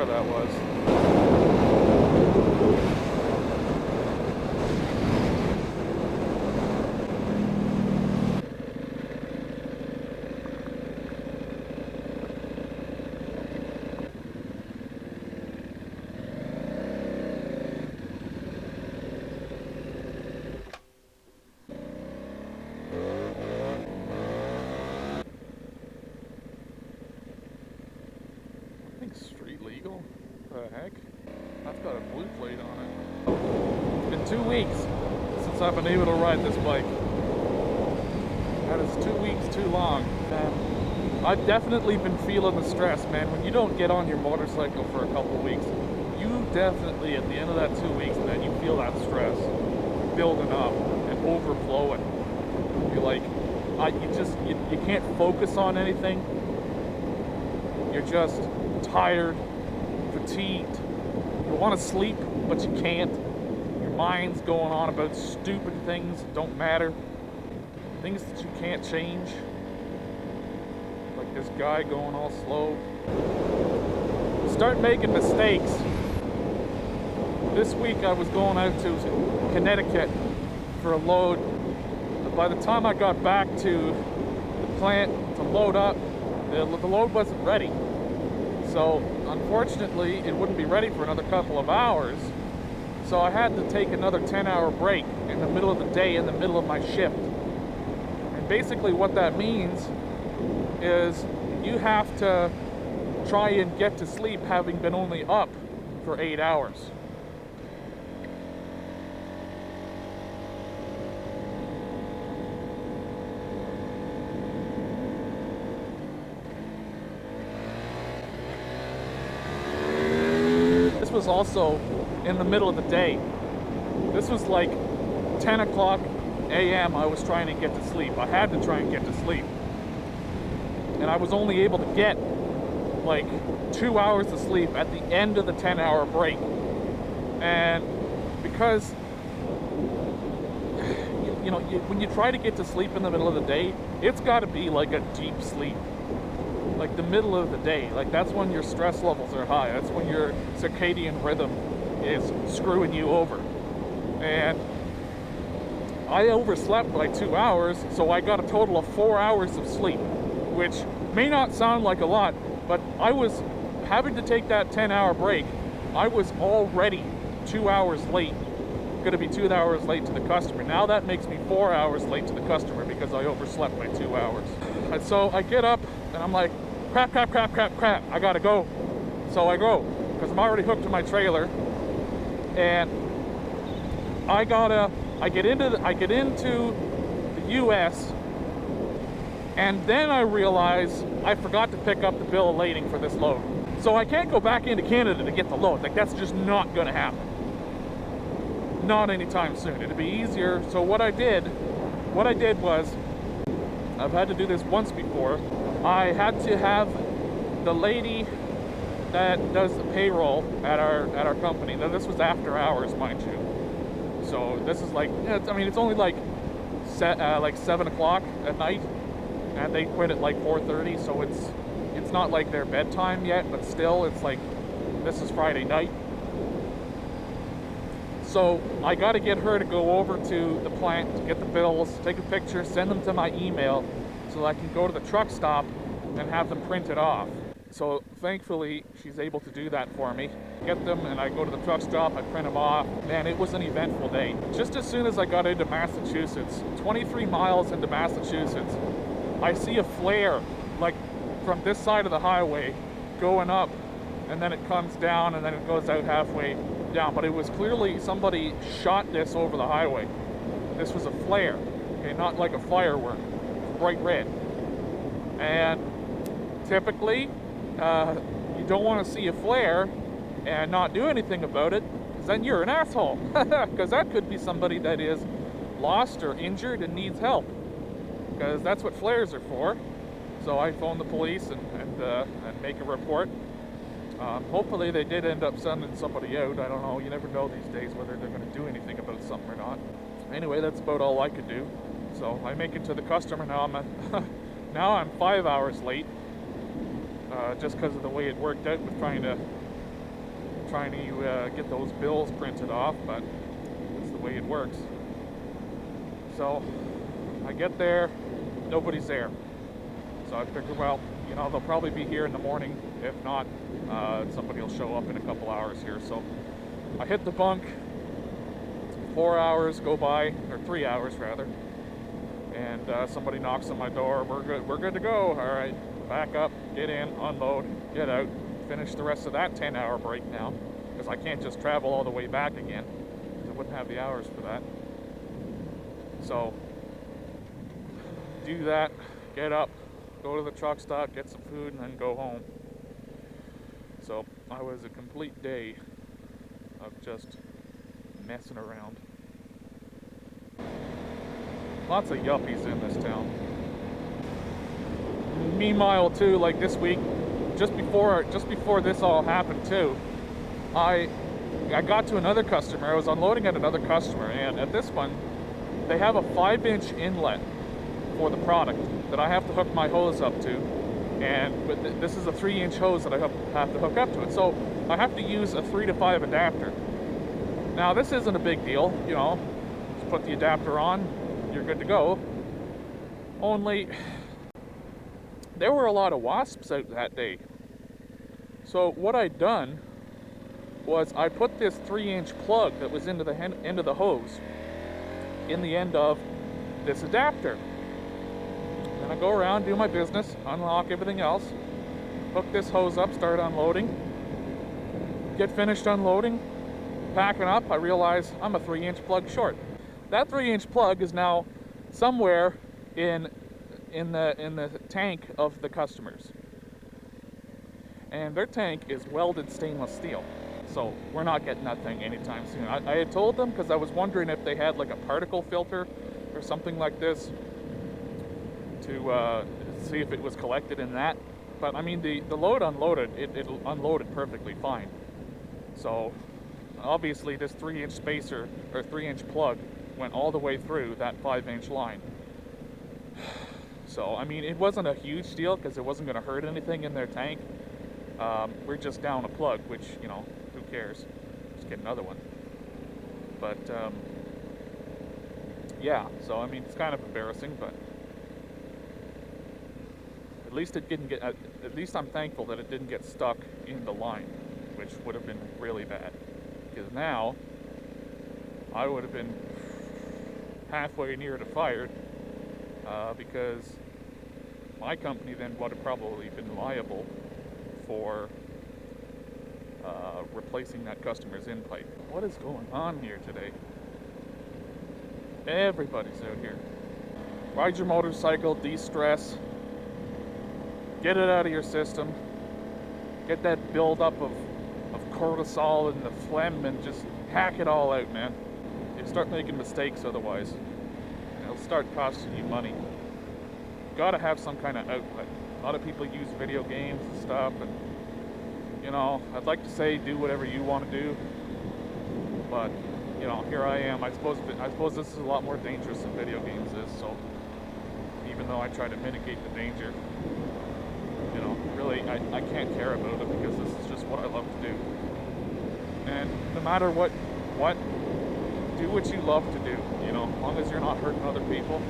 whatever that was. Street legal? What the heck? That's got a blue plate on it. It's been 2 weeks since I've been able to ride this bike. That is 2 weeks too long. And I've definitely been feeling the stress, man. When you don't get on your motorcycle for a couple weeks, you definitely, at the end of that 2 weeks, man, you feel that stress building up and overflowing. You're like, you can't focus on anything. You're just tired, fatigued. You want to sleep, but you can't. Your mind's going on about stupid things that don't matter. Things that you can't change. Like this guy going all slow. You start making mistakes. This week I was going out to Connecticut for a load. But by the time I got back to the plant to load up, the load wasn't ready. So unfortunately it wouldn't be ready for another couple of hours. So I had to take another 10-hour break in the middle of the day, in the middle of my shift. And basically what that means is you have to try and get to sleep having been only up for 8 hours. Was also in the middle of the day. This was like 10 o'clock a.m. I was trying to get to sleep. I had to try and get to sleep. And I was only able to get like 2 hours of sleep at the end of the 10-hour break. And because when you try to get to sleep in the middle of the day, it's got to be like a deep sleep. Like the middle of the day, like that's when your stress levels are high. That's when your circadian rhythm is screwing you over. And I overslept by 2 hours, so I got a total of 4 hours of sleep, which may not sound like a lot, but I was having to take that 10-hour break. I was already 2 hours late, going to be 2 hours late to the customer. Now that makes me 4 hours late to the customer because I overslept by 2 hours. And so I get up and I'm like, crap, I gotta go. So I go, because I'm already hooked to my trailer. And I get into the US, and then I realize I forgot to pick up the bill of lading for this load. So I can't go back into Canada to get the load. Like, that's just not gonna happen. Not anytime soon. It'd be easier. So what I did was, I've had to do this once before. I had to have the lady that does the payroll at our company. Now this was after hours, mind you. So this is like, it's only like 7 o'clock at night, and they quit at like 4:30. So it's not like their bedtime yet, but still, it's like, this is Friday night. So I got to get her to go over to the plant to get the bills, take a picture, send them to my email, so I can go to the truck stop and have them printed off. So thankfully, she's able to do that for me. Get them, and I go to the truck stop, I print them off. Man, it was an eventful day. Just as soon as I got into Massachusetts, 23 miles into Massachusetts, I see a flare, like from this side of the highway, going up, and then it comes down, and then it goes out halfway down. But it was clearly somebody shot this over the highway. This was a flare, okay, not like a firework. Bright red. And typically you don't want to see a flare and not do anything about it, because then you're an asshole. Because that could be somebody that is lost or injured and needs help, because that's what flares are for. So I phoned the police and make a report. Hopefully they did end up sending somebody out. I don't know, you never know these days whether they're going to do anything about something or not. Anyway, that's about all I could do. So I make it to the customer. Now I'm 5 hours late, just because of the way it worked out with trying to trying to get those bills printed off, but it's the way it works. So I get there, nobody's there. So I figure, well, you know, they'll probably be here in the morning. If not, somebody will show up in a couple hours here. So I hit the bunk. 4 hours go by, or 3 hours rather, and somebody knocks on my door. We're good to go. All right, back up, get in, unload, get out, finish the rest of that 10-hour break now, because I can't just travel all the way back again, because I wouldn't have the hours for that. So do that, get up, go to the truck stop, get some food, and then go home. So I was a complete day of just messing around. Lots of yuppies in this town. Meanwhile, too, like this week, just before this all happened too, I got to another customer. I was unloading at another customer, and at this one, they have a 5-inch inlet for the product that I have to hook my hose up to, and this is a 3-inch hose that I have to hook up to it. So I have to use a 3 to 5 adapter. Now this isn't a big deal, you know, just put the adapter on, you're good to go. Only, there were a lot of wasps out that day. So what I'd done was I put this 3-inch plug that was into the end of the hose in the end of this adapter. Then I go around, do my business, unlock everything else, hook this hose up, start unloading, get finished unloading, packing up, I realize I'm a 3-inch plug short. That 3-inch plug is now somewhere in the tank of the customers. And their tank is welded stainless steel. So we're not getting that thing anytime soon. I had told them, because I was wondering if they had like a particle filter or something like this to see if it was collected in that. But I mean, the load unloaded, it unloaded perfectly fine. So obviously this 3-inch spacer or 3-inch plug went all the way through that 5-inch line. So I mean, it wasn't a huge deal because it wasn't going to hurt anything in their tank. We're just down a plug, which, you know, who cares? Just get another one. But yeah, so I mean, it's kind of embarrassing, but at least it didn't get. At least I'm thankful that it didn't get stuck in the line, which would have been really bad. Because now I would have been halfway near to fired, because my company then would have probably been liable for replacing that customer's in pipe. What is going on here today? Everybody's out here. Ride your motorcycle, de-stress, get it out of your system, get that buildup of cortisol and the phlegm, and just hack it all out, man. You start making mistakes otherwise. It'll start costing you money. You gotta have some kind of outlet. A lot of people use video games and stuff, and you know, I'd like to say do whatever you want to do, but you know, here I am. I suppose this is a lot more dangerous than video games is. So even though I try to mitigate the danger, you know, really I can't care about it, because this is just what I love to do. And no matter what, do what you love to do. You know, as long as you're not hurting other people.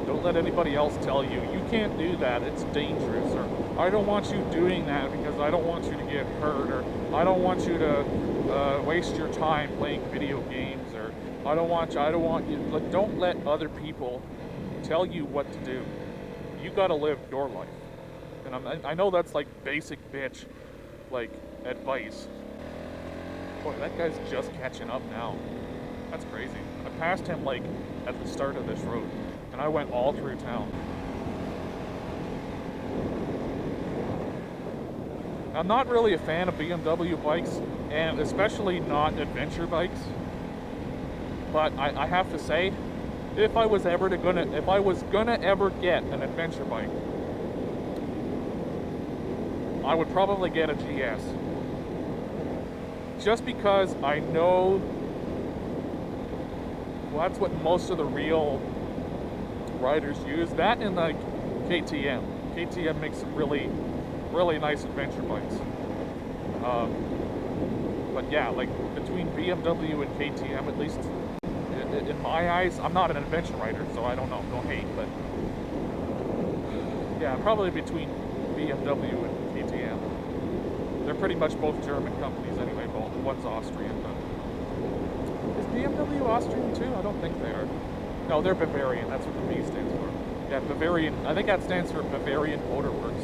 Don't let anybody else tell you, you can't do that, it's dangerous, or I don't want you doing that because I don't want you to get hurt, or I don't want you to waste your time playing video games, or I don't want you, like, don't let other people tell you what to do. You gotta live your life. And I know that's like basic bitch, like, advice. Boy, that guy's just catching up now. That's crazy. I passed him like at the start of this road, and I went all through town. I'm not really a fan of BMW bikes, and especially not adventure bikes. But I have to say, if I was gonna ever get an adventure bike, I would probably get a GS. Just because I know, well, that's what most of the real riders use. That and like KTM. KTM makes some really really nice adventure bikes. But yeah, like between BMW and KTM, at least in my eyes, I'm not an adventure rider, so I don't know, no hate, but yeah, probably between BMW and KTM. They're pretty much both German companies anyway, both. One's Austrian, but is BMW Austrian too? I don't think they are. No, they're Bavarian, that's what the B stands for. Yeah, Bavarian, I think that stands for Bavarian Motor Works.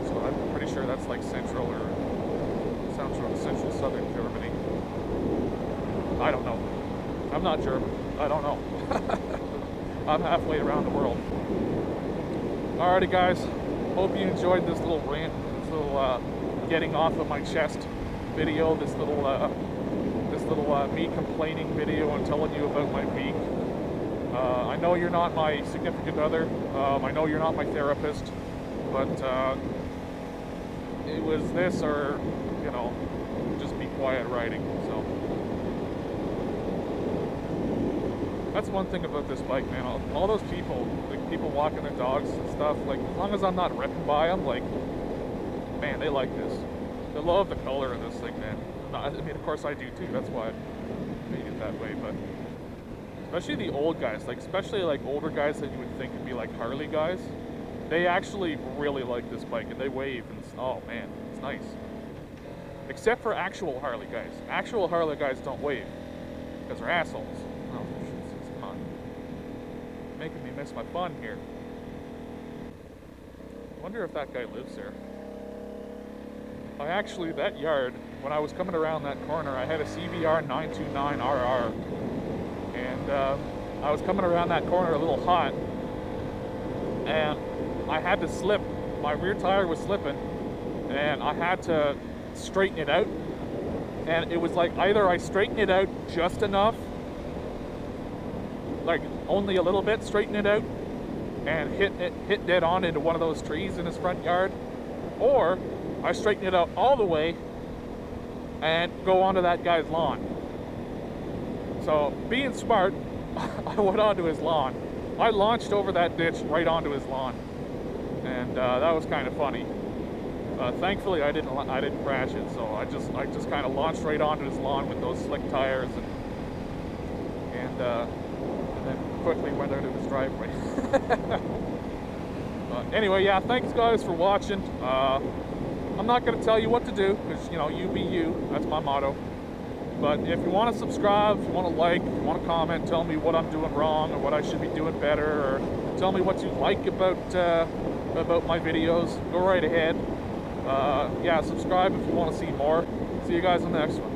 So I'm pretty sure that's like central southern Germany. I don't know. I'm not German. I don't know. I'm halfway around the world. Alrighty guys, hope you enjoyed this little rant, this little getting off of my chest video, this little me complaining video and telling you about my week. I know you're not my significant other, I know you're not my therapist, but it was this or, you know, just be quiet writing, so. That's one thing about this bike, man. All those people, like people walking their dogs and stuff, like as long as I'm not ripping by them, like, man, they like this. They love the color of this thing, man. I mean, of course I do too. That's why I made it that way. But especially the old guys, like especially like older guys that you would think would be like Harley guys, they actually really like this bike and they wave and oh man, it's nice. Except for actual Harley guys. Actual Harley guys don't wave because they're assholes. Oh, come on, making me miss my fun here. I wonder if that guy lives there. I actually, that yard, when I was coming around that corner, I had a CBR 929RR, and I was coming around that corner a little hot, and I had to slip. My rear tire was slipping, and I had to straighten it out, and it was like either I straighten it out just enough, like only a little bit, straighten it out, and hit dead on into one of those trees in his front yard, or I straighten it out all the way and go onto that guy's lawn. So, being smart, I went onto his lawn. I launched over that ditch right onto his lawn, and that was kind of funny. Thankfully, I didn't crash it, so I just kind of launched right onto his lawn with those slick tires, and then quickly went out of his driveway. Anyway, yeah, thanks guys for watching. I'm not going to tell you what to do, because, you know, you be you. That's my motto. But if you want to subscribe, if you want to like, if you want to comment, tell me what I'm doing wrong or what I should be doing better, or tell me what you like about my videos, go right ahead. Yeah, subscribe if you want to see more. See you guys on the next one.